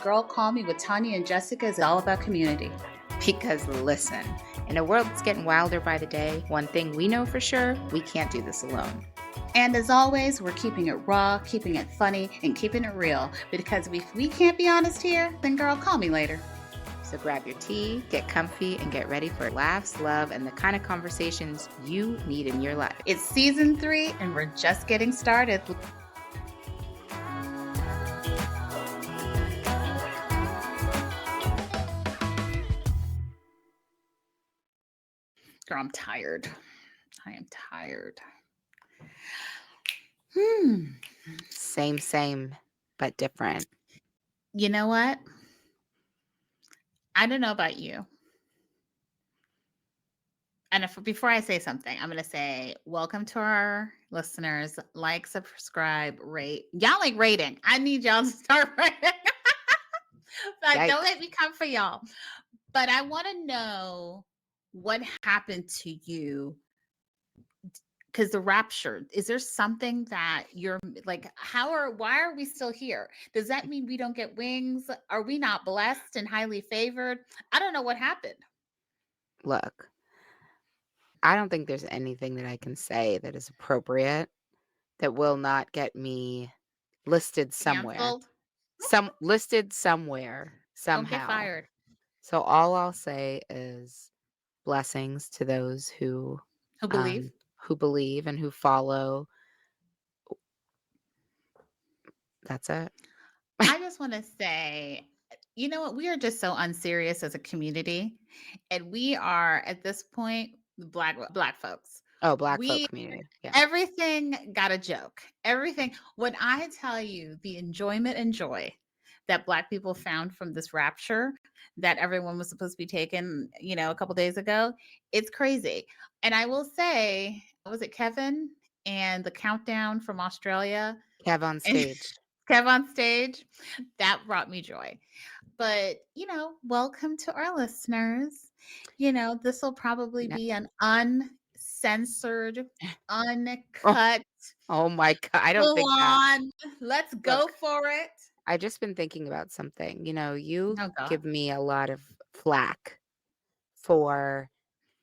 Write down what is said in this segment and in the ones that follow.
Girl Call Me with Tanya and Jessica is all about community. Because listen, in a world that's getting wilder by the day, one thing we know for sure, we can't do this alone. And as always, we're keeping it raw, keeping it funny, and keeping it real. Because if we can't be honest here, then girl, call me later. So grab your tea, get comfy, and get ready for laughs, love, and the kind of conversations you need in your life. It's season 3, and we're just getting started. Girl, I'm tired. I am tired. Same, but different. You know what? I don't know about you. And before I say something, I'm going to say welcome to our listeners. Like, subscribe, rate. Y'all like rating. I need y'all to start rating. But don't let me come for y'all. But I want to know what happened to you. Because the rapture, is there something that you're like, why are we still here? Does that mean we don't get wings? Are we not blessed and highly favored? I don't know what happened. Look, I don't think there's anything that I can say that is appropriate that will not get me listed somewhere. Canceled? Listed somewhere, somehow. Don't get fired. So all I'll say is blessings to those who believe and who follow. That's it. I just want to say, you know what? We are just so unserious as a community, and we are at this point black folks. Oh, black folk community. Yeah. Everything got a joke. Everything. When I tell you the enjoyment and joy that Black people found from this rapture that everyone was supposed to be taking, a couple days ago, it's crazy. And I will say, was it Kevin and the countdown from Australia? Kev on stage. Kev on stage. That brought me joy. But, welcome to our listeners. This will probably be an uncensored, uncut. Oh my God. I don't think that. Let's go for it. I've just been thinking about something. You give me a lot of flack for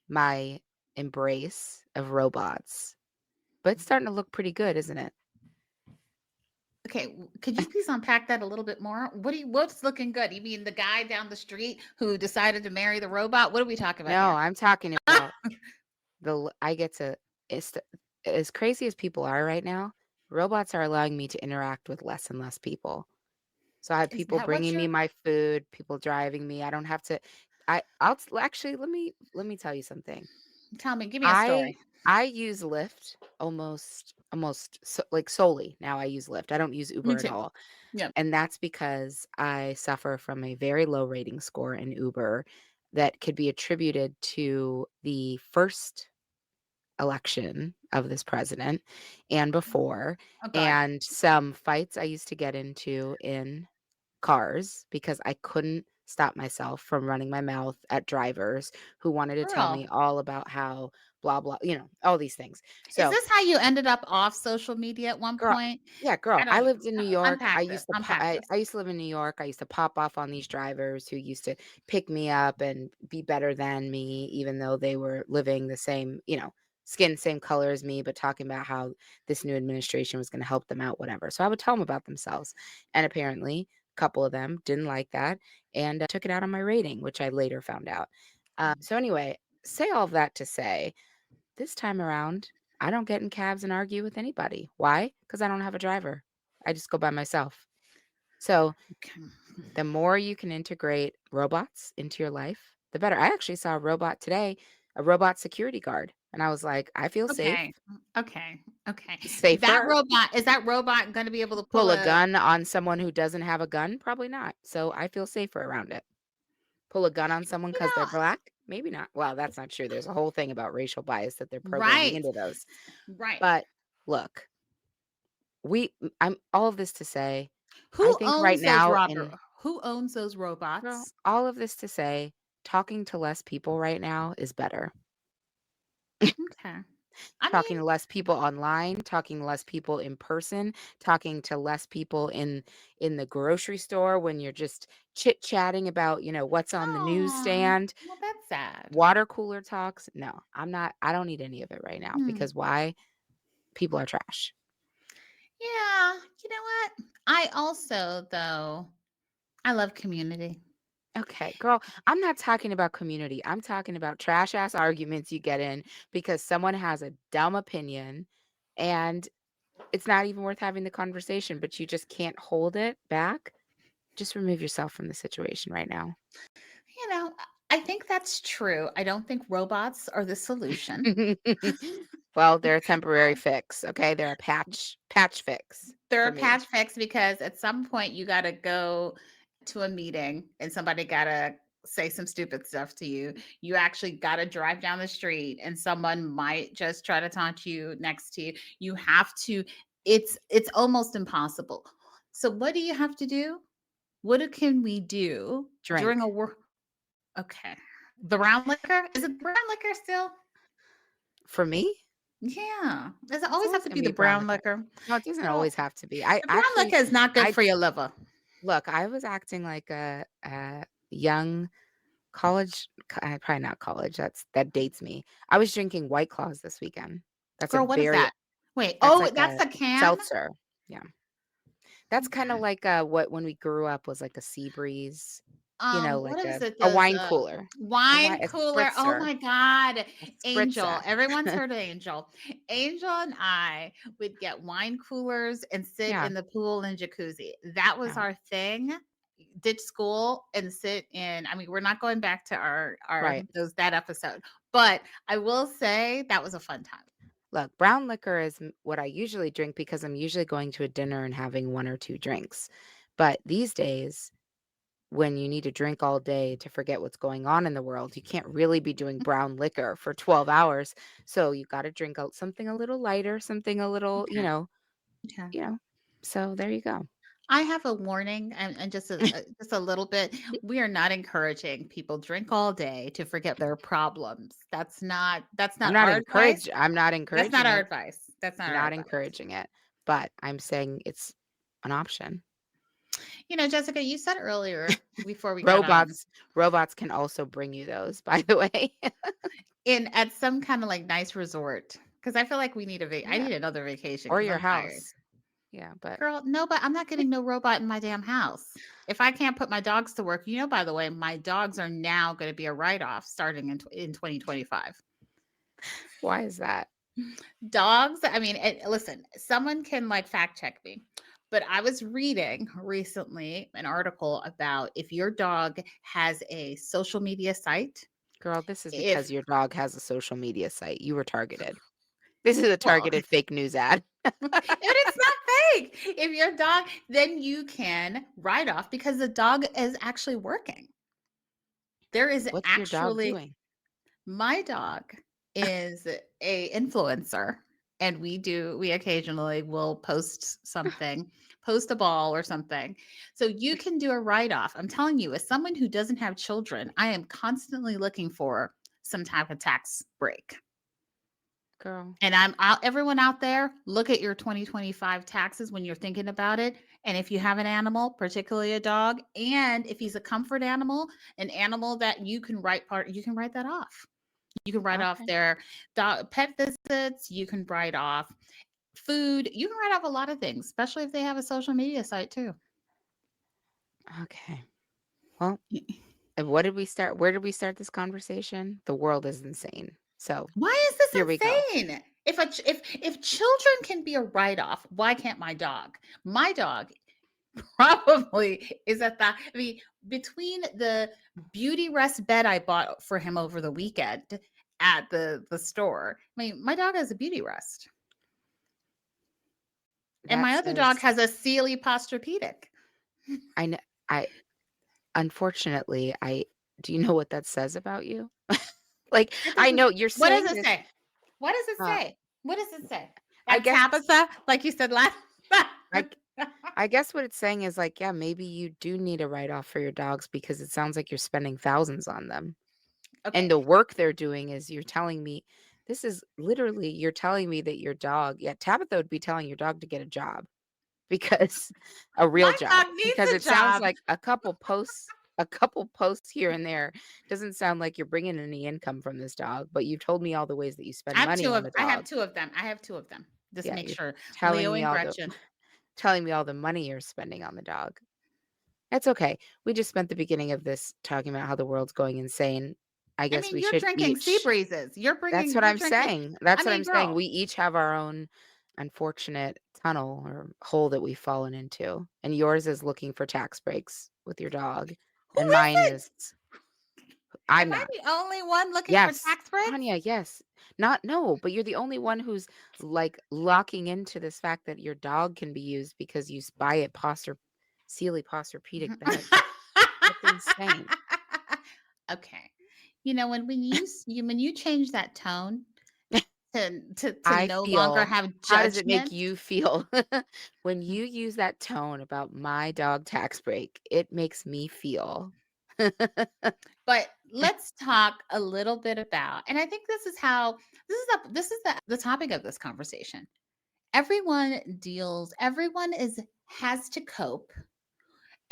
my embrace of robots, but it's starting to look pretty good, isn't it? Okay, could you please unpack that a little bit more? What's looking good? You mean the guy down the street who decided to marry the robot? What are we talking about? No, I'm talking about as crazy as people are right now, robots are allowing me to interact with less and less people. So I have people bringing me my food, people driving me. I don't have to. I'll actually let me tell you something. Tell me, give me a story. I use Lyft almost solely. Now I use Lyft. I don't use Uber at all. Yeah. And that's because I suffer from a very low rating score in Uber that could be attributed to the first election of this president and before, and some fights I used to get into in cars because I couldn't stop myself from running my mouth at drivers who wanted to tell me all about how blah, blah, all these things. So, is this how you ended up off social media at one point? Yeah, girl. I lived in New York. I used to live in New York. I used to pop off on these drivers who used to pick me up and be better than me, even though they were living the same, skin, same color as me, but talking about how this new administration was going to help them out, whatever. So I would tell them about themselves. And apparently a couple of them didn't like that and took it out on my rating, which I later found out. So anyway, say all of that to say, this time around, I don't get in cabs and argue with anybody. Why? Because I don't have a driver. I just go by myself. So the more you can integrate robots into your life, the better. I actually saw a robot today, a robot security guard. And I was like, I feel safe. Okay. Safer. Is that robot going to be able to pull a gun on someone who doesn't have a gun? Probably not. So I feel safer around it. Pull a gun on someone because they're Black? Maybe not. Well, that's not true. There's a whole thing about racial bias that they're programming into those. Right. But look, I'm all of this to say, who owns those robots? Well, all of this to say, talking to less people right now is better. Okay. I Talking mean, to less people online, talking to less people in person, talking to less people in the grocery store when you're just chit-chatting about, what's on the oh, newsstand, well, that's sad. water cooler talks. No, I don't need any of it right now Hmm. because why? People are trash. Yeah, you know what? I also, though, I love community. Okay, girl, I'm not talking about community. I'm talking about trash ass arguments you get in because someone has a dumb opinion and it's not even worth having the conversation, but you just can't hold it back. Just remove yourself from the situation right now. You know, I think that's true. I don't think robots are the solution. Well, they're a temporary fix, okay? They're a patch fix They're for a me. patch fix because at some point you gotta go to a meeting and somebody gotta say some stupid stuff to you. You actually gotta drive down the street and someone might just try to taunt you next to you. You have to it's almost impossible. So what do you have to do? Can we do during a Drink. work? Okay. The brown liquor? Is it brown liquor still? For me, Yeah. Does it it's always have always to gonna be be the brown brown liquor. liquor? No, it doesn't Girl, always have to be. I the brown actually liquor is not good I for your liver. look, I was acting like a young college probably not college, that dates me. I was drinking White Claws this weekend. Girl, what is that? Wait, That's oh, like that's a the can? seltzer. Yeah. That's kinda Okay. like, what when we grew up was like a Sea Breeze, What like is it? a Those wine cooler, wine a cooler. Oh spritzer, my God. a Angel. spritzer. Everyone's heard of Angel. Angel and I would get wine coolers and sit Yeah, in the pool and jacuzzi. That was yeah. our thing. Ditch school and sit in. I mean, we're not going back to our Right. those that episode, but I will say that was a fun time. Look, brown liquor is what I usually drink because I'm usually going to a dinner and having 1 or 2 drinks. But these days, when you need to drink all day to forget what's going on in the world, you can't really be doing brown liquor for 12 hours. So you gotta drink something a little lighter, something a little, Okay. Okay. you know. So there you go. I have a warning and just a little bit. We are not encouraging people drink all day to forget their problems. That's not our advice. I'm not That's not encouraging our it. advice. That's not I'm our not advice. encouraging it, but I'm saying it's an option. Jessica, you said earlier before we got on, Robots can also bring you those, by the way. in at some kind of like nice resort, because I feel like I Yeah, need another vacation or because your I'm tired. house. Yeah, but Girl, no, but I'm not getting no robot in my damn house. If I can't put my dogs to work, by the way, my dogs are now going to be a write off starting in 2025. why is that? Dogs, I mean, listen, someone can like fact check me, but I was reading recently an article about if your dog has a social media site, Girl, this is if, because your dog has a social media site. You were targeted. This is a well, targeted fake news ad. it's not fake. If your dog, then you can write off because the dog is actually working. There is What's your dog actually doing? My dog is a influencer, and we occasionally will post something, post a ball or something. So you can do a write-off. I'm telling you, as someone who doesn't have children, I am constantly looking for some type of tax break. Girl, And I'm out everyone out there, look at your 2025 taxes when you're thinking about it. And if you have an animal, particularly a dog, and if he's a comfort animal, an animal that you can write that off. You can write off okay. their pet visits. You can write off food. You can write off a lot of things, especially if they have a social media site too. Okay. Well, and what did we start? Where did we start this conversation? The world is insane. So Why is this here we go. insane? If children can be a write off, why can't my dog? My dog probably is at that. I mean, between the beauty rest bed I bought for him over the weekend at the store, I mean, my dog has a beauty rest, and That my other dog says has a Sealy Posturepedic. I know I unfortunately I do you know what that says about you? Like It I doesn't. know you're What does saying it this say? What does it uh say? What does it say? I That guess Tabitha, like you said last. I I guess what it's saying is like, yeah, maybe you do need a write off for your dogs because it sounds like you're spending thousands on them. And Okay. the work they're doing is you're telling me This is literally you're telling me that your dog yeah, Tabitha would be telling your dog to get a job because a real My job, dog needs because a it sounds job. like a couple posts here and there doesn't sound like you're bringing any income from this dog, but you told me all the ways that you spend money on the I have dog. 2 of them. I have 2 of them. Just Yeah, make you're sure. telling Leo me and all the Gretchen. telling me all the money you're spending on the dog. That's okay. We just spent the beginning of this talking about how the world's going insane. I I guess mean, we you're should drinking sea each breezes. That's what You're I'm drinking saying. I That's what I'm mean, saying. girl, We each have our own unfortunate tunnel or hole that we've fallen into, and yours is looking for tax breaks with your dog, who and mine isn't? is Am I'm I not. the only one looking for Yes, tax breaks? Tanya, yes. Not no, but you're the only one who's, like, locking into this fact that your dog can be used because you buy it Sealy Posturepedic beds. That's insane. Okay. You know, when you change that tone to I no longer feel have how does it make judgment. you feel when you use that tone about my dog tax break? It makes me feel But let's talk a little bit about, and I think this is the topic of this conversation. Everyone is has to cope.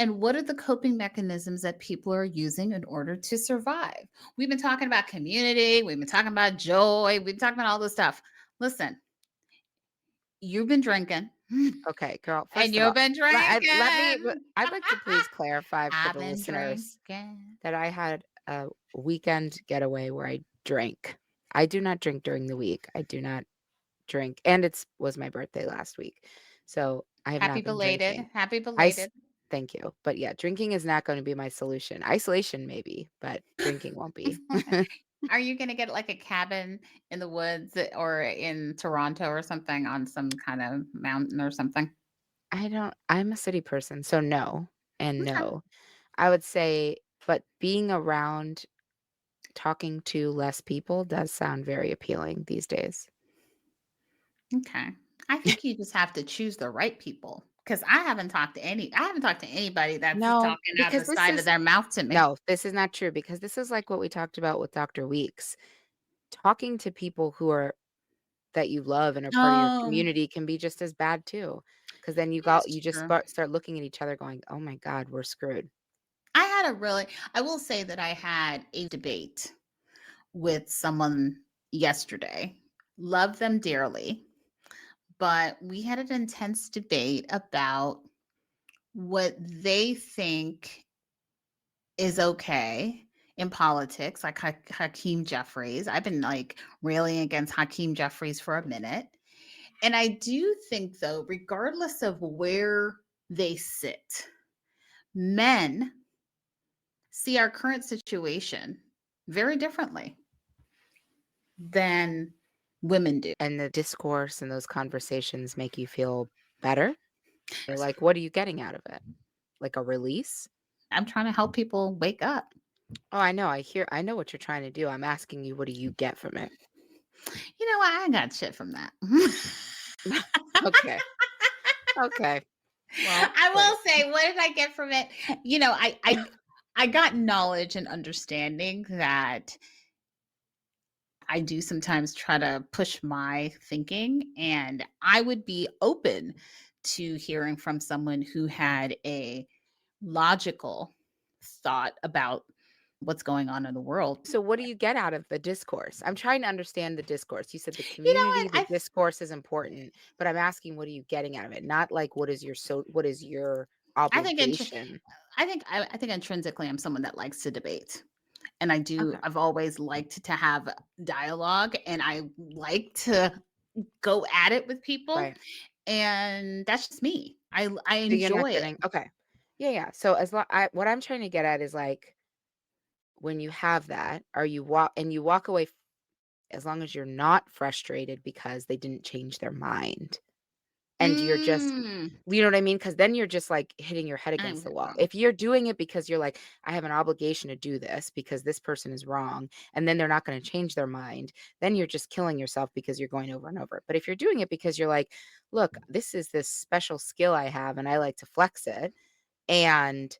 And what are the coping mechanisms that people are using in order to survive? We've been talking about community, we've been talking about joy, we've been talking about all this stuff. Listen, you've been drinking Okay, girl, and first of you've all, been let me drinking. I'd like to please clarify for I've the been listeners drinking. that I had a weekend getaway where I drank. I do not drink during the week. I do not drink, and it's was my birthday last week. So, I have Happy not been belated. drinking. Happy I s belated. Thank you. But yeah, drinking is not gonna be my solution. Isolation maybe, but drinking won't be. Are you gonna get like a cabin in the woods or in Toronto or something on some kind of mountain or something? I'm a city person, so no and Okay. no. I would say but being around talking to less people does sound very appealing these days. Okay. I think you just have to choose the right people because I haven't talked to anybody that's No, talking out because the side of their mouth to me. no, this is not true because this is like what we talked about with Dr. Weeks. Talking to people who are that you love and are part of your Oh, community can be just as bad too. Because then that's you just true. start looking at each other going, "Oh my god, we're screwed." I will say that I had a debate with someone yesterday. Love them dearly, but we had an intense debate about what they think is okay in politics, like Hakeem Jeffries. I've been like railing against Hakeem Jeffries for a minute. And I do think, though, regardless of where they sit, men see our current situation very differently than women do. And the discourse and those conversations make you feel better? Or like, what are you getting out of it? Like a release? I'm trying to help people wake up. Oh, I know what you're trying to do. I'm asking you, what do you get from it? You know what? I ain't got shit from that. Okay. Okay. Well, I great. will say, what did I get from it? You know, I got knowledge and understanding that I do sometimes try to push my thinking, and I would be open to hearing from someone who had a logical thought about what's going on in the world. So what do you get out of the discourse? I'm trying to understand the discourse. You said the You know community, what? the discourse is important, but I'm asking what are you getting out of it? Not like what is your I think obligation? I think intrinsically I'm someone that likes to debate. And Okay. I've always liked to have dialogue and I like to go at it with people. Right. And that's just me. I So you're not enjoy it. getting okay. Yeah, yeah. So what I'm trying to get at is like when you have that, are you walk away as long as you're not frustrated because they didn't change their mind. And you're just Mm, you know what I mean? Because then you're just, like, hitting your head I'm against the good wall. though. If you're doing it because you're like, "I have an obligation to do this because this person is wrong," and then they're not gonna change their mind, then you're just killing yourself because you're going over and over. But if you're doing it because you're like, "Look, this is this special skill I have, and I like to flex it," and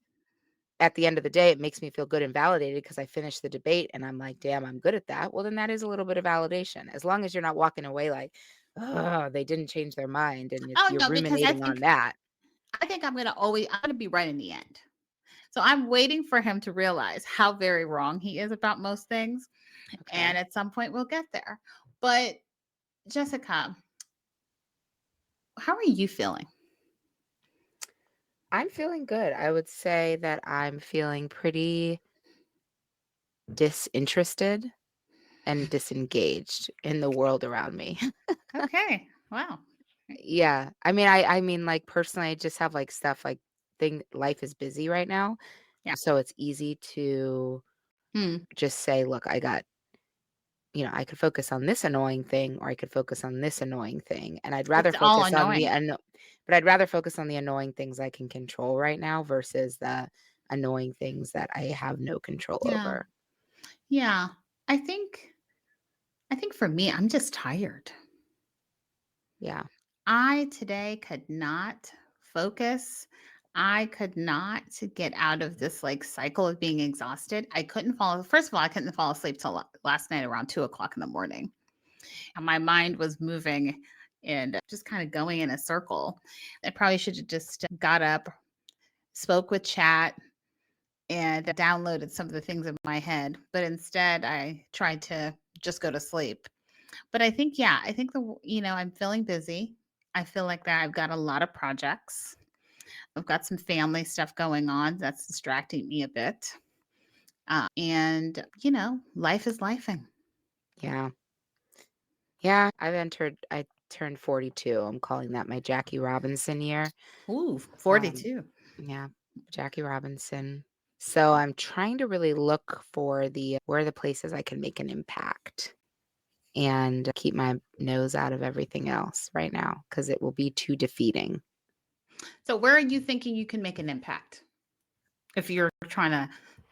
at the end of the day, it makes me feel good and validated because I finished the debate and I'm like, damn, I'm good at that. Well, then that is a little bit of validation. As long as you're not walking away like, oh, they didn't change their mind and Oh, you're no, because ruminating on that. I think I'm gonna be right in the end. So I'm waiting for him to realize how very wrong he is about most things, and Okay. at some point we'll get there. But Jessica, how are you feeling? I'm feeling good. I would say that I'm feeling pretty disinterested and disengaged in the world around me. Okay. Wow. Yeah. I mean, like, personally, I just have, like, stuff, like, life is busy right now, Yeah. so it's easy to Hmm. just say, "Look, I could focus on this annoying thing, or I could focus on this annoying thing," and It's all annoying. but I'd rather focus on the annoying things I can control right now versus the annoying things that I have no control Yeah. over. Yeah. I think I think for me, I'm just tired. Yeah. I today could not focus. I could not get out of this like cycle of being exhausted. I couldn't fall. First of all, I couldn't fall asleep till last night around 2 o'clock in the morning. And my mind was moving and just kind of going in a circle. I probably should have just got up, spoke with chat, and downloaded some of the things in my head. But instead, I tried to just go to sleep. But I think, yeah, I think I'm feeling busy. I feel like that I've got a lot of projects. I've got some family stuff going on that's distracting me a bit. And life is lifing. Yeah. Yeah, I turned 42. I'm calling that my Jackie Robinson year. Ooh, Um, 42. yeah, Jackie Robinson. So I'm trying to really look for where are the places I can make an impact and keep my nose out of everything else right now because it will be too defeating. So where are you thinking you can make an impact? If you're trying to,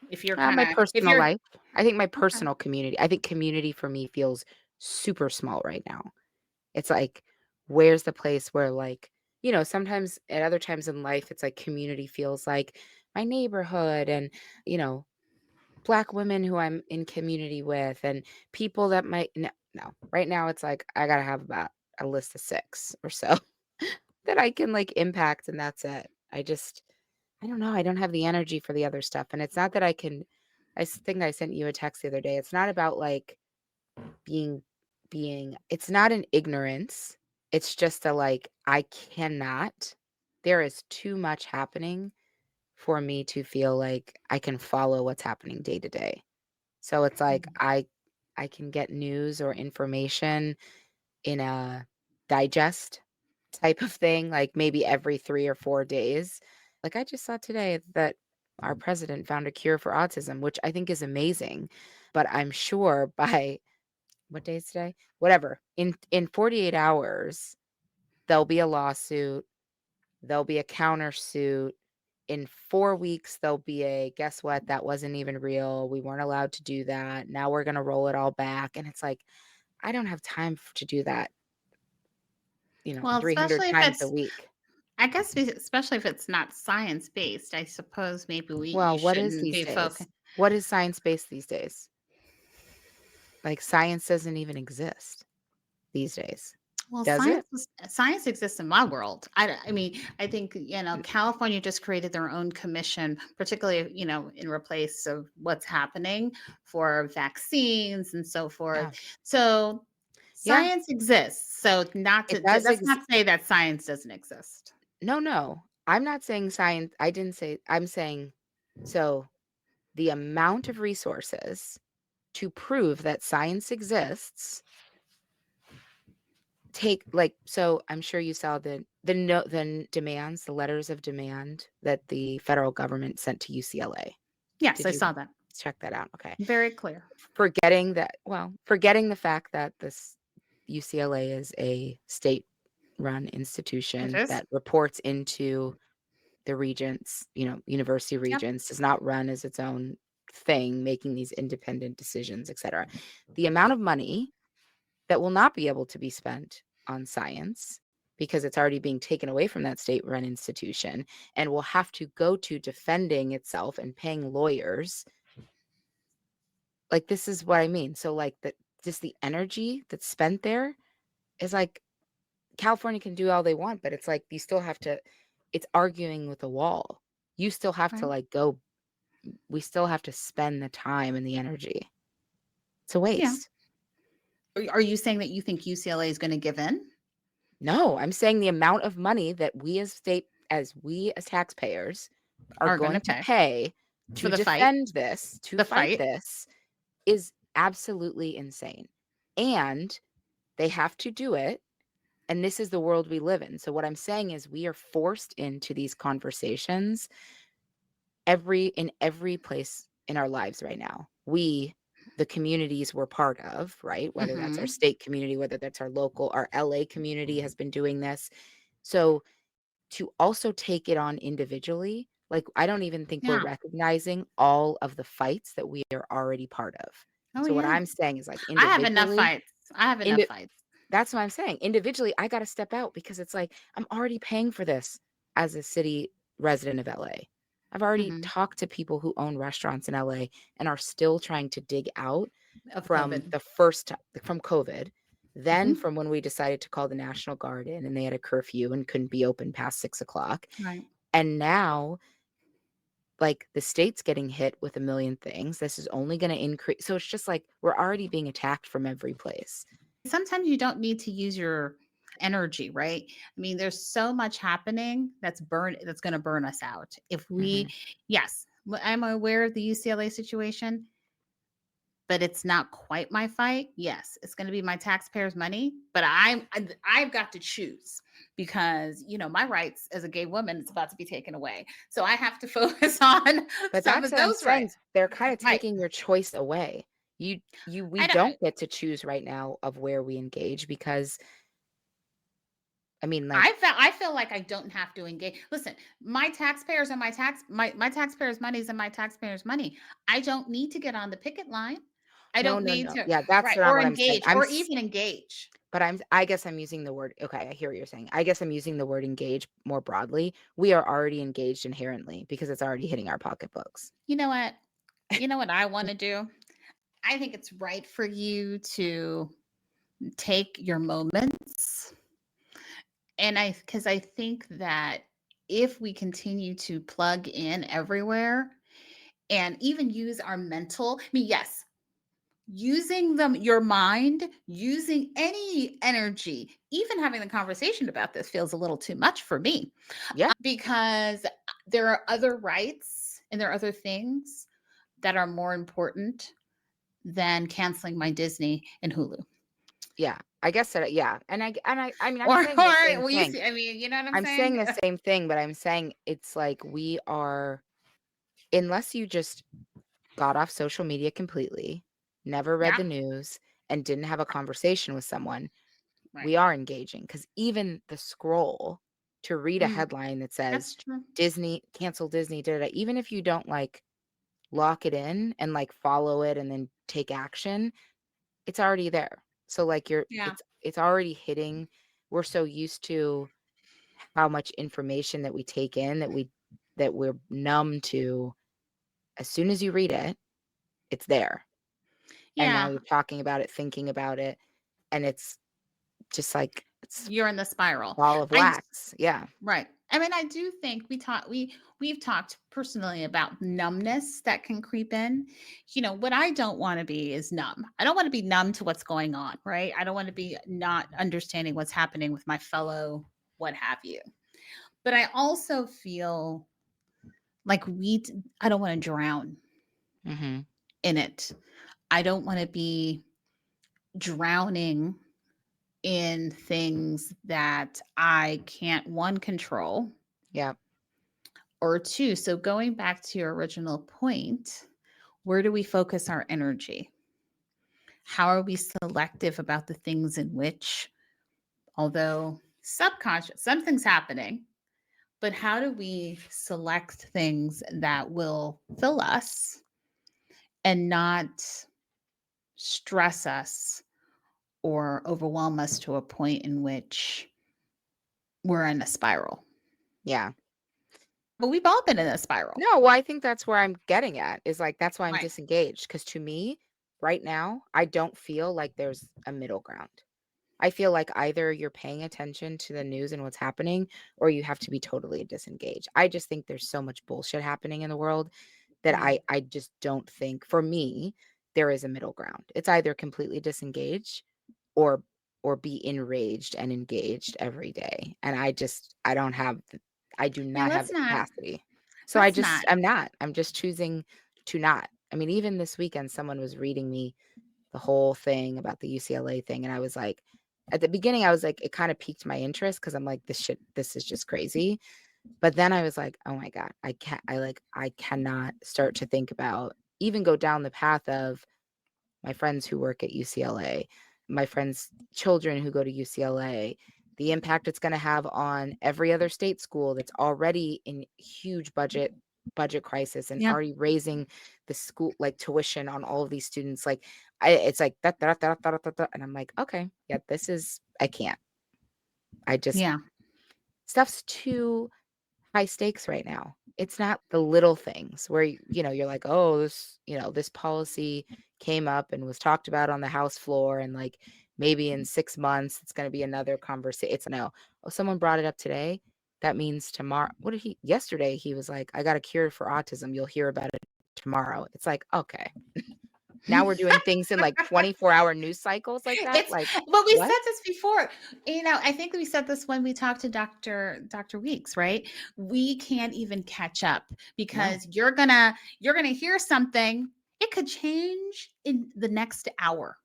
if you're kind My of, if personal you're, life, I think my okay. personal community, I think community for me feels super small right now. It's like, where's the place where, like, sometimes at other times in life, it's like community feels like my neighborhood and, you know, Black women who I'm in community with and people that might, no, no. Right now, it's like I got to have about a list of 6 or so that I can like impact, and that's it. I don't know. I don't have the energy for the other stuff. And it's not that think I sent you a text the other day. It's not about like being it's not an ignorance. It's just a like I cannot. There is too much happening for me to feel like I can follow what's happening day to day. So it's like Mhm. I can get news or information in a digest type of thing, like maybe every 3 or 4 days. Like I just saw today that our president found a cure for autism, which I think is amazing. But I'm sure by what day is today? Whatever. In 48 hours, there'll be a lawsuit, there'll be a countersuit. In 4 weeks, there'll be a guess what? That wasn't even real. We weren't allowed to do that. Now we're going to roll it all back. And it's like, I don't have time to do that, Well, 300 especially if times a it's, week. I guess, especially if it's not science based, I suppose maybe you Well, what is shouldn't these be days? focused. What is science-based these days? Like, science doesn't even exist these days. Well, Does it? science exists in my world. I mean, I think California just created their own commission, particularly in replace of what's happening for vaccines and so forth. Yeah. So Yeah, science exists. So not it to does let's exist. not say that science doesn't exist. No, no. I'm not saying science I didn't say I'm saying so the amount of resources to prove that science exists take like so I'm sure you saw the demands, the letters of demand that the federal government sent to UCLA. Yes, Did I you saw that. check that out? Okay. Very clear. Forgetting the fact that this UCLA is a state-run It institution is. that reports into the regents, university Yep. regents, does not run as its own thing, making these independent decisions, etc. The amount of money that will not be able to be spent on science because it's already being taken away from that state-run institution and will have to go to defending itself and paying lawyers. Like, this is what I mean. So, like, just the energy that's spent there is like California can do all they want, but it's like you still have to it's arguing with a wall. You still have to, Right. like, go we still have to spend the time and the energy. It's a Yeah. waste. Are you saying that you think UCLA is going to give in No, I'm saying the amount of money that we as taxpayers are are going to going to pay pay for to the fight? defend this, to The fight fight. this, is absolutely insane. And they have to do it, and this is the world we live in. So what I'm saying is we are forced into these conversations in every place in our lives right now. The communities we're part of, right? Whether that's our Mhm. state community, whether that's our LA community has been doing this. So to also take it on individually, like, I don't even think we're Yeah. recognizing all of the fights that we are already part of. Oh, So what yeah. I'm saying is, like, I have enough individually, fights. I have enough indi fights. that's what I'm saying. Individually, I gotta step out because it's like, I'm already paying for this as a city resident of LA. I've already Mhm. talked to people who own restaurants in LA and are still trying to dig out Of from COVID. the first ti from COVID, then Mhm. from when we decided to call the National Guard in and they had a curfew and couldn't be open past 6 o'clock, Right. and now, like, the state's getting hit with a million things. This is only gonna increase, so it's just like we're already being attacked from every place. Sometimes you don't need to use your energy, right? I mean, there's so much happening that's going to burn us out. If we Mhm. yes, I'm aware of the UCLA situation, but it's not quite my fight. Yes, it's going to be my taxpayers' money, but I've got to choose because, my rights as a gay woman is about to be taken away. So I have to focus on But some that's of what I'm those saying, rights. they're kinda Right. taking your choice away. We I don't don't get to choose right now of where we engage because, I mean, like, I feel like I don't have to engage. Listen, my taxpayers and my taxpayers' money is in my taxpayers' money. I don't need to get on the picket line. I no, don't no, need no. to Yeah, that's right not or what I'm saying. engage or even engage. I guess I'm using the word, okay, I hear what you're saying. I guess I'm using the word engage more broadly. We are already engaged inherently because it's already hitting our pocketbooks. You know what? You know what I want to do? I think it's right for you to take your moments. And because I think that if we continue to plug in everywhere and even use our I mean, yes, using your mind, using any energy, even having the conversation about this feels a little too much for me Yeah, because there are other rights and there are other things that are more important than canceling my Disney and Hulu. yeah. I guess that, yeah. I mean, I'm Or saying the same well, you thing. see, I mean, you know what I'm I'm saying saying? the same thing, but I'm saying it's like we are, unless you just got off social media completely, never read Yeah, the news, and didn't have a conversation with someone, right. we are engaging. Because even the scroll to read a Mm, headline that says that's true. Disney, cancel Disney, da, da, da, even if you don't, like, lock it in and, like, follow it and then take action, it's already there. So, like, Yeah. it's already hitting. We're so used to how much information that we take in that we're numb to. As soon as you read it, it's there. And now Yeah. you're talking about it, thinking about it, and it's just like it's You're in the spiral. ball of I wax. Yeah. Right. I mean, I do think we've talked personally about numbness that can creep in. What I don't want to be is numb. I don't want to be numb to what's going on, right? I don't want to be not understanding what's happening with my fellow what have you. But I also feel like I don't want to drown Mhm. in it. I don't want to be drowning in things that I can't one control Yep. or two. So going back to your original point, where do we focus our energy? How are we selective about the things in which, although subconscious, something's happening, but how do we select things that will fill us and not stress us or overwhelm us to a point in which we're in a spiral. Yeah. But we've all been in a spiral. No, well, I think that's where I'm getting at, is like, that's why I'm Right. disengaged. Because to me, right now, I don't feel like there's a middle ground. I feel like either you're paying attention to the news and what's happening, or you have to be totally disengaged. I just think there's so much bullshit happening in the world that Mm. I just don't think, for me, there is a middle ground. It's either completely disengaged or be enraged and engaged every day. And I don't have I do Yeah, not have let's the not. capacity. So Let's not. I'm not. I'm just choosing to not. I mean, even this weekend someone was reading me the whole thing about the UCLA thing, and I was like, at the beginning I was like, it kind of piqued my interest because I'm like, this is just crazy. But then I was like, oh my God, I cannot start to think about, even go down the path of my friends who work at UCLA, my friends' children who go to UCLA, the impact it's going to have on every other state school that's already in huge budget crisis and Yeah. already raising the school like tuition on all of these students. Like it's like that, and I'm like, okay, yeah, this is, I can't. I just, Yeah. stuff's too high stakes right now. It's not the little things where, you're like, "Oh, this policy came up and was talked about on the House floor, and, like, maybe in 6 months, it's gonna be another conversation." It's no, "Oh, someone brought it up today, that means tomorrow." What did he yesterday, he was like, "I got a cure for autism, you'll hear about it tomorrow." It's like, "Okay." Now we're doing things in, like, 24-hour news cycles like that? It's Like, but we what? said this before. I think we said this when we talked to Dr. Weeks, right? We can't even catch up No. because you're gonna hear something. It could change in the next hour.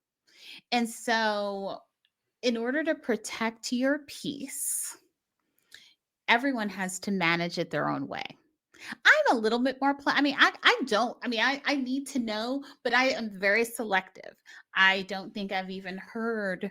And so in order to protect your peace, everyone has to manage it their own way. I'm a little bit more I mean, I don't. I mean, I need to know, but I am very selective. I don't think I've even heard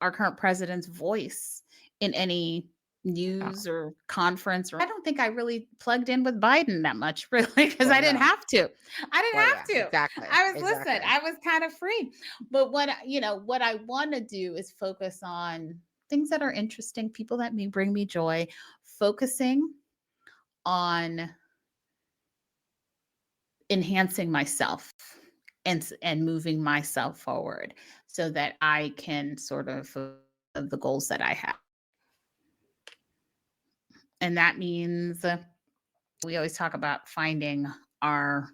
our current president's voice in any Oh, news or conference. Or I don't think I really plugged in with Biden that much, really, because well, I didn't no. have to. I didn't Well, yeah, have to. exactly, I was listen. exactly. I was kind of free. But what I want to do is focus on things that are interesting, people that may bring me joy, focusing on enhancing myself and moving myself forward so that I can sort of fulfill the goals that I have. And that means we always talk about our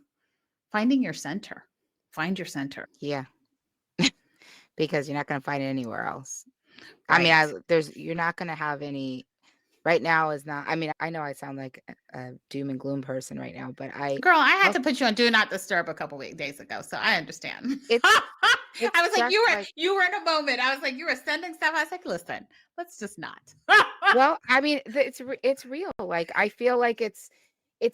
finding your center. Find your center. Yeah. Because you're not gonna find it anywhere else. I mean, Right. you're not gonna have any right now is not, I mean, I know I sound like a doom and gloom person right now, but Girl, I had also to put you on do not disturb a couple days ago, so I understand. it's I was like, just like, you were in a moment. I was like, you were sending stuff. I was like, listen, let's just not. well, I mean, it's real. Like, I feel like it's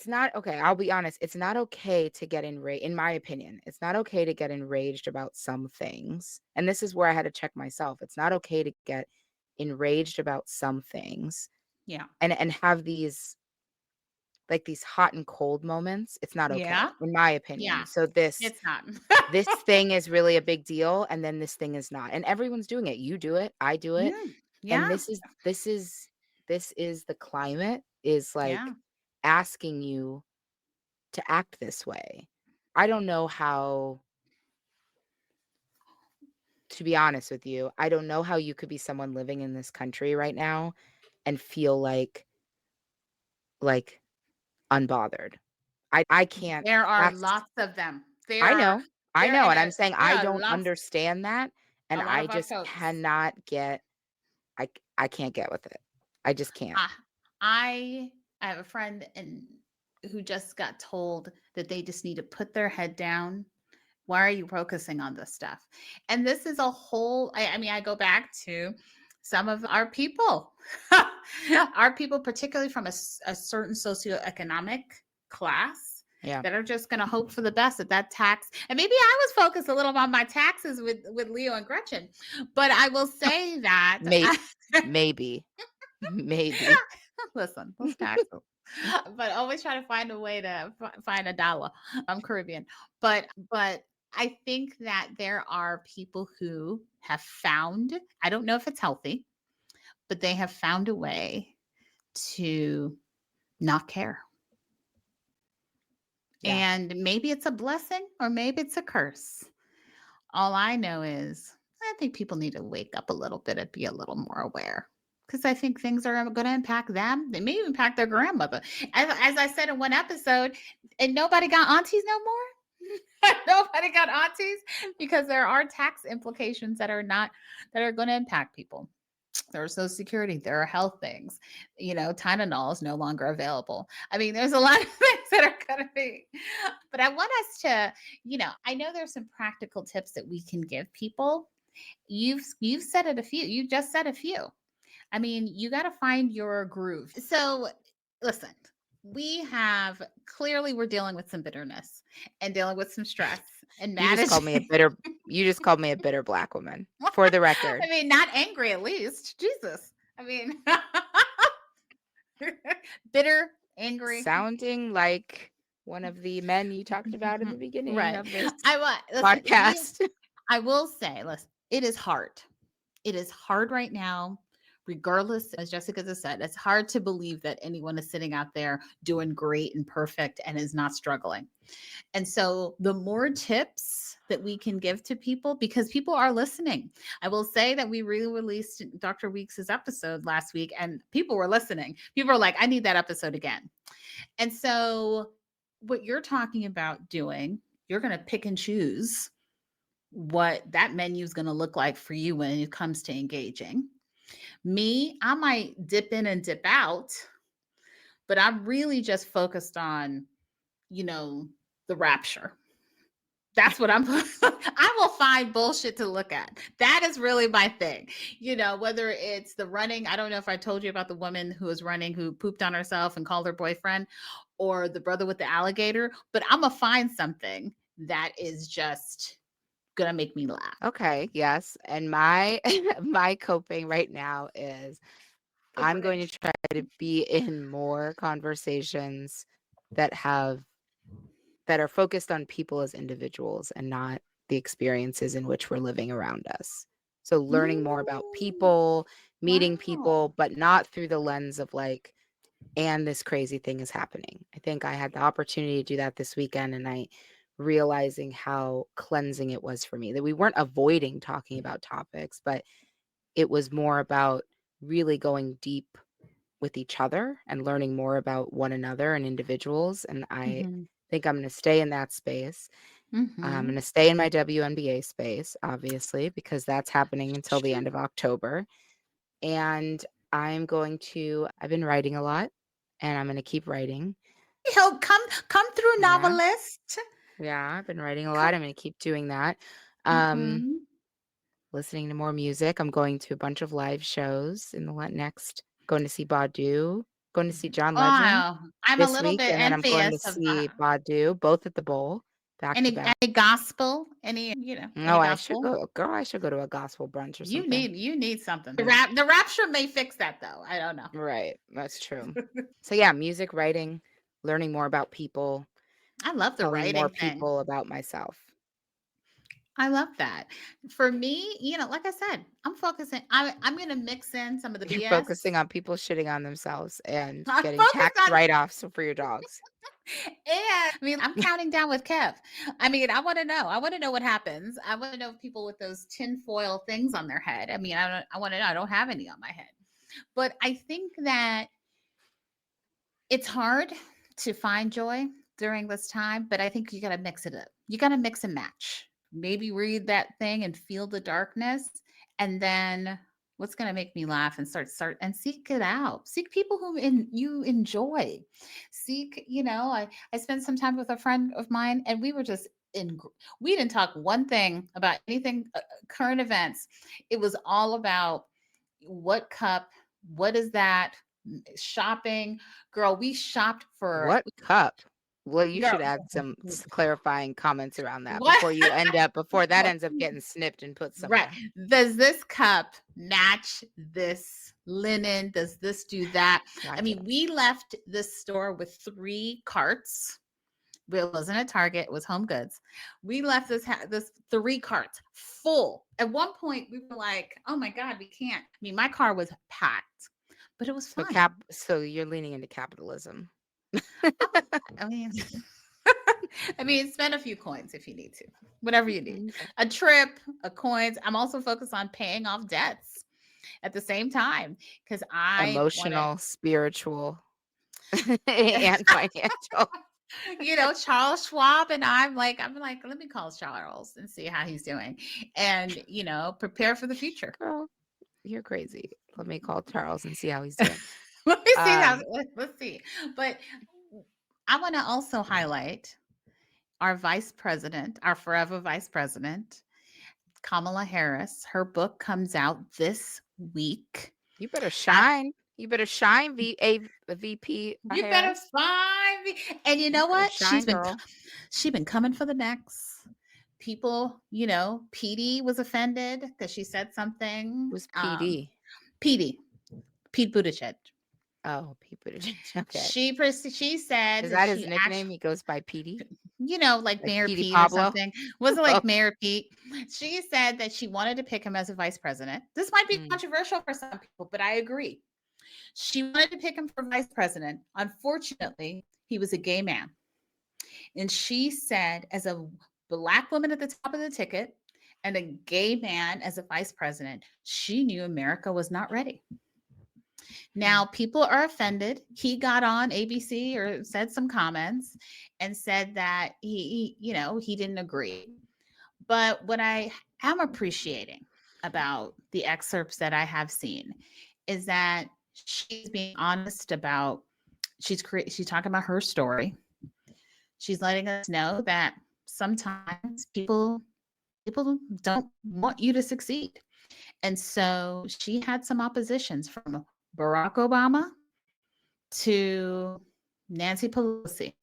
not okay. I'll be honest. It's not okay to get enraged, in my opinion. It's not okay to get enraged about some things. And this is where I had to check myself. It's not okay to get enraged about some things Yeah. and have these, like, these hot and cold moments. It's not okay, Yeah. in my Yeah. opinion. So It's not. this thing is really a big deal, and then this thing is not. And everyone's doing it. You do it, I do it. Yeah. And Yeah. this is the climate is Yeah. like asking you to act this way. I don't know how, to be honest with you, I don't know how you could be someone living in this country right now and feel like unbothered. I can't. There are That's lots of them. I know. I There know, and and I'm saying there I are don't lots understand that, and a lot I of our just folks. cannot get, I can't get with it. I just can't. I I I have a friend who just got told that they just need to put their head down. Why are you focusing on this stuff? And this is a whole I mean, I go back to some of our people. Our people, particularly from a certain socioeconomic class, Yeah. that are just going to hope for the best at that tax. And maybe I was focused a little on my taxes with Leo and Gretchen, but I will say that May maybe. Maybe. listen, those taxes. But always try to find a way to find a dollar. I'm Caribbean, but I think that there are people who have found. I don't know if it's healthy, but they have found a way to not care. Yeah. And maybe it's a blessing or maybe it's a curse. All I know is I think people need to wake up a little bit and be a little more aware. Because I think things are going to impact them. They may even impact their grandmother. As I said in one episode, and nobody got aunties no more. Nobody got aunties because there are tax implications that are going to impact people. There's Social Security, there are health things. Tylenol is no longer available. I mean, there's a lot of things that are going to be. But I want us to, I know there's some practical tips that we can give people. You've said it a few. You just said a few. I mean, you got to find your groove. So, listen, we're dealing with some bitterness and dealing with some stress and You just called me a managing. bitter Black woman, for the record. I mean, not angry, at least. Jesus. I mean, bitter, angry. Sounding like one of the men you talked about in the beginning Right. of this Listen, podcast. I will say, listen, it is hard. It is hard right now, regardless, as Jessica just said, it's hard to believe that anyone is sitting out there doing great and perfect and is not struggling. And so the more tips that we can give to people, because people are listening. I will say that we re-released Dr. Weeks' episode last week and people were listening. People are like, I need that episode again. And so what you're talking about doing, you're going to pick and choose what that menu is going to look like for you when it comes to engaging. Me, I might dip in and dip out, but I'm really just focused on, the rapture. That's what I will find bullshit to look at. That is really my thing. Whether it's the running, I don't know if I told you about the woman who was running, who pooped on herself and called her boyfriend, or the brother with the alligator, but I'm going to find something that is just going to make me laugh. Okay, yes. And my my coping right now is I'm going to try to be in more conversations that are focused on people as individuals and not the experiences in which we're living around us. So learning more about people, meeting people, but not through the lens of like, and this crazy thing is happening. I think I had the opportunity to do that this weekend, and I realizing how cleansing it was for me, that we weren't avoiding talking about topics, but it was more about really going deep with each other and learning more about one another and individuals. And I think I'm going to stay in that space. I'm going to stay in my WNBA space, obviously, because that's happening until the end of October. And I've been writing a lot, and I'm going to keep writing. He'll come through, novelist. Yeah, I've been writing a lot. I'm going to keep doing that. Listening to more music. I'm going to a bunch of live shows in the next. Going to see Badu. Going to see John Legend. Wow, I'm a little bit and then I'm going to see Badu, both at the Bowl. Back to back. Any gospel? Any No, I should go. Girl, I should go to a gospel brunch or something. You need something. The rapture may fix that though. I don't know. Right, that's true. So yeah, music, writing, learning more about people. I love the writing more thing. people about myself. I love that. For me, like I said, I'm focusing. I'm going to mix in some of the BS. You're focusing on people shitting on themselves and getting tax write-offs for your dogs. And I'm counting down with Kev. I want to know. I want to know what happens. I want to know people with those tinfoil things on their head. I want to know. I don't have any on my head. But I think that it's hard to find joy during this time, but I think you got to mix it up. You got to mix and match. Maybe read that thing and feel the darkness, and then what's going to make me laugh, and start and seek it out. Seek people who you enjoy. Seek, I spent some time with a friend of mine, and we were just we didn't talk one thing about anything current events. It was all about what cup, what is that, shopping. Girl, we shopped for what cup? Well, you should add some clarifying comments around that before that ends up getting snipped and put somewhere. Right. Does this cup match this linen? Does this do that? Gotcha. We left this store with 3 carts It wasn't at Target, it was Home Goods. We left this 3 carts full. At one point, we were like, "Oh my god, we can't." I mean, my car was packed, but it was So fine. so you're leaning into capitalism. I mean I mean, spend a few coins if you need to. Whatever you need. Okay. A trip, a coins. I'm also focused on paying off debts at the same time because I want to Emotional, spiritual, and financial. Charles Schwab and I'm like, let me call Charles and see how he's doing and, prepare for the future. Girl, you're crazy. Let me call Charles and see how he's doing. Let me see how, Um, let's see. But I want to also highlight our vice president, our forever vice president, Kamala Harris. Her book comes out this week. you better shine. You better shine, VP You better Harris. find me. And you You know better what? shine, girl. She's been coming for the necks. People, Petey was offended because she said something. Who's PD? Petey, Pete Buttigieg. Oh, Pete Buttigieg. Okay. She said Is that that his she nickname? He goes by PD? like Like Mayor PD Pete or Pablo? something. Was it Oh, like Mayor Pete? She said that she wanted to pick him as a vice president. This might be mm. controversial for some people, but I agree. She wanted to pick him for vice president. Unfortunately, he was a gay man. And she said, as a Black woman at the top of the ticket and a gay man as a vice president, she knew America was not ready. Now, people are offended. He got on ABC or said some comments and said that he didn't agree. But what I am appreciating about the excerpts that I have seen is that she's being honest about she's talking about her story. She's letting us know that sometimes people don't want you to succeed. And so she had some oppositions from Barack Obama to Nancy Pelosi.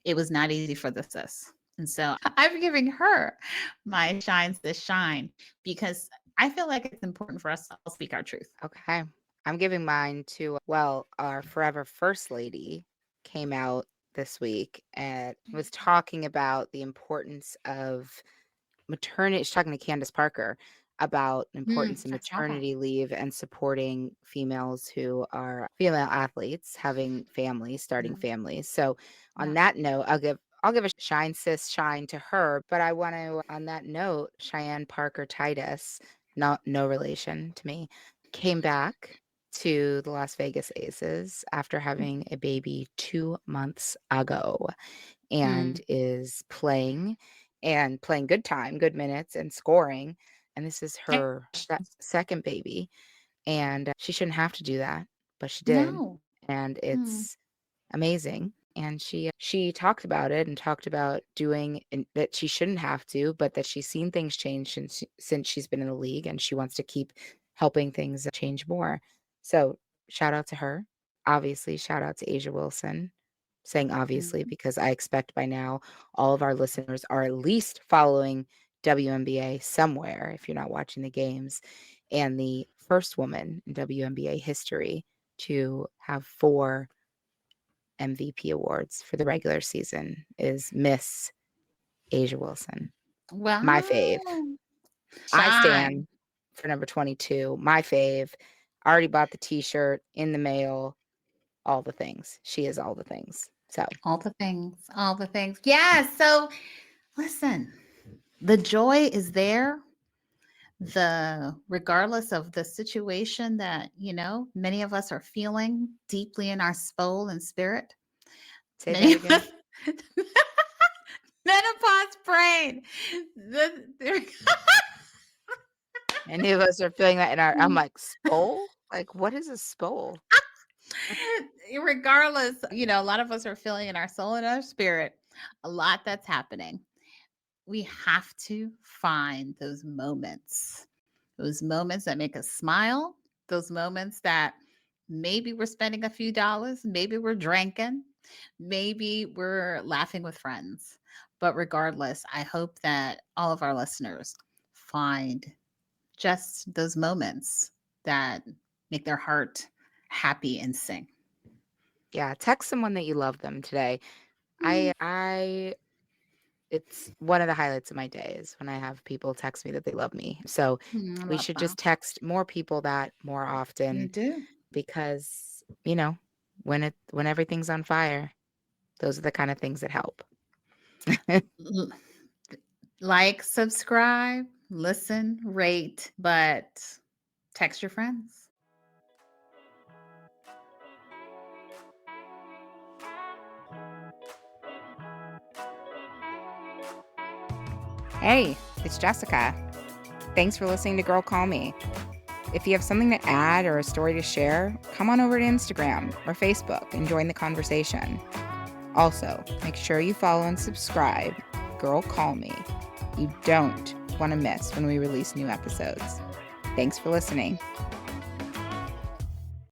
It was not easy for the sis. And so I'm giving her my shines this shine because I feel like it's important for us to all speak our truth. Okay. I'm giving mine to, well, our forever first lady came out this week and was talking about the importance of maternity. She's talking to Candace Parker about the importance of I saw that. maternity leave and supporting females who are female athletes having families, starting Mm, families. So on yeah. that note, I'll give a shine sis shine to her, but I want to on that note, Cheyenne Parker Titus, not no relation to me, came back to the Las Vegas Aces after having a baby 2 months ago and Mm. is playing and playing good time, good minutes, and scoring. And this is her second baby. And she shouldn't have to do that, but she did. No. And Mm. it's amazing. And she talked about it and talked about doing that she shouldn't have to, but that she's seen things change since she's been in the league, and she wants to keep helping things change more. So shout out to her. Obviously, shout out to Asia Wilson. Saying obviously Mm. because I expect by now all of our listeners are at least following WNBA somewhere if you're not watching the games. And the first woman in WNBA history to have 4 MVP awards for the regular season is Miss Asia Wilson. My fave. Wow. I Shine. stand for number 22. My fave. Already bought the t-shirt in the mail. All the things. She is all the things. So All the things. All the things. Yeah. So listen, the joy is there. Regardless of the situation that, many of us are feeling deeply in our soul and spirit. say Many that of us again. menopause brain. The- Any of us are feeling that in our I'm like, "Spole? Like, what is a spole?" regardless, a lot of us are feeling in our soul and our spirit a lot that's happening. We have to find those moments that make us smile, those moments that maybe we're spending a few dollars, maybe we're drinking, maybe we're laughing with friends. But regardless, I hope that all of our listeners find just those moments that make their heart happy and sing. Yeah, text someone that you love them today. I it's one of the highlights of my day is when I have people text me that they love me. So I we love should that. just text more people that more You often do. because, when everything's on fire, those are the kind of things that help. L- Like, subscribe, listen, rate, but text your friends. Hey, it's Jessica. Thanks for listening to Girl Call Me. If you have something to add or a story to share, come on over to Instagram or Facebook and join the conversation. Also, make sure you follow and subscribe Girl Call Me. You don't want to miss when we release new episodes. Thanks for listening.